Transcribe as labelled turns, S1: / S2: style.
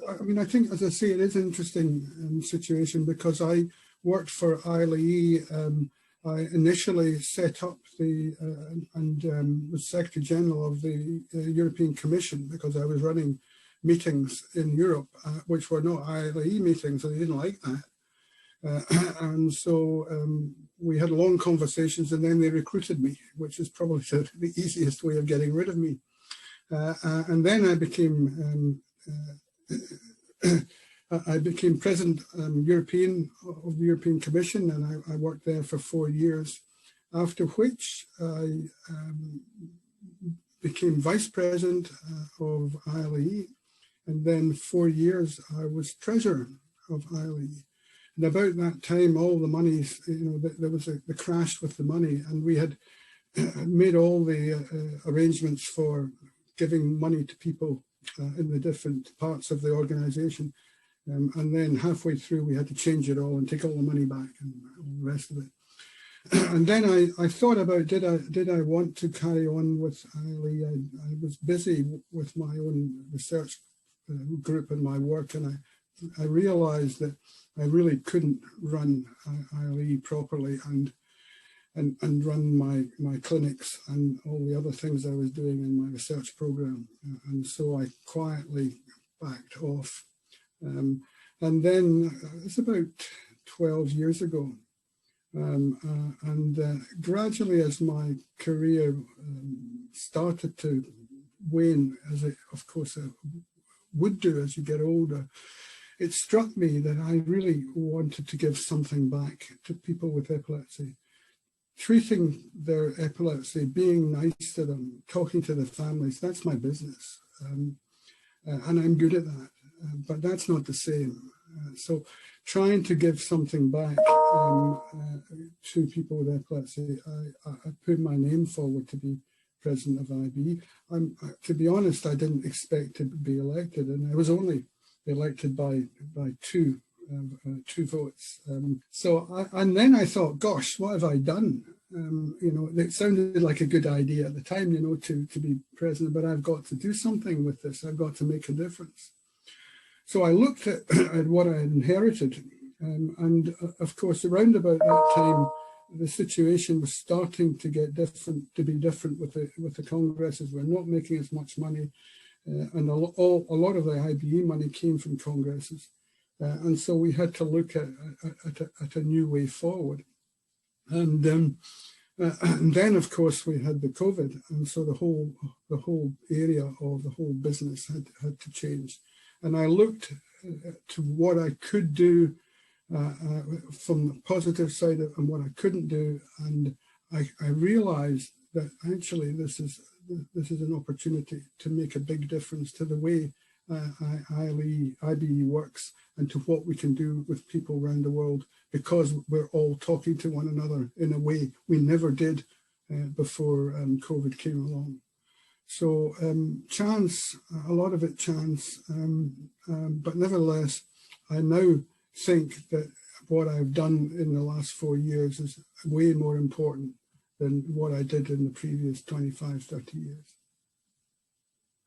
S1: I mean, I think, as I say, it is an interesting situation, because I worked for IBE. I initially set up and was Secretary General of the European Commission, because I was running meetings in Europe, which were not IBE meetings, and they didn't like that. And so we had long conversations, and then they recruited me, which is probably the easiest way of getting rid of me. And then I became President European of the European Commission, and I worked there for 4 years, after which I became Vice President of IBE, and then 4 years I was Treasurer of IBE. And about that time, all the monies, there was the crash with the money, and we had made all the arrangements for giving money to people in the different parts of the organization. And then halfway through, we had to change it all and take all the money back and all the rest of it. And then I thought about, did I want to carry on with IBE? I was busy with my own research group and my work, and I realized that I really couldn't run IBE properly and run my clinics and all the other things I was doing in my research program. And so I quietly backed off. And then it's about 12 years ago. Gradually, as my career started to wane, as it of course would do as you get older, it struck me that I really wanted to give something back to people with epilepsy. Treating their epilepsy, being nice to them, talking to the families, that's my business. And I'm good at that, but that's not the same. So trying to give something back to people with epilepsy, I put my name forward to be President of IBE. To be honest, I didn't expect to be elected, and I was only elected by two votes. And then I thought, gosh, what have I done? It sounded like a good idea at the time, to be president, but I've got to do something with this. I've got to make a difference. So I looked at what I had inherited, and of course, around about that time, the situation was starting to get different with the congresses. We're not making as much money, and a lot of the IBE money came from congresses, and so we had to look at a new way forward. And then, of course, we had the COVID, and so the whole area of the whole business had to change. And I looked to what I could do from the positive side and what I couldn't do, and I realized that actually this is an opportunity to make a big difference to the way IBE works and to what we can do with people around the world, because we're all talking to one another in a way we never did before COVID came along. So chance, a lot of it chance, but nevertheless, I now think that what I've done in the last 4 years is way more important than what I did in the previous 25, 30 years.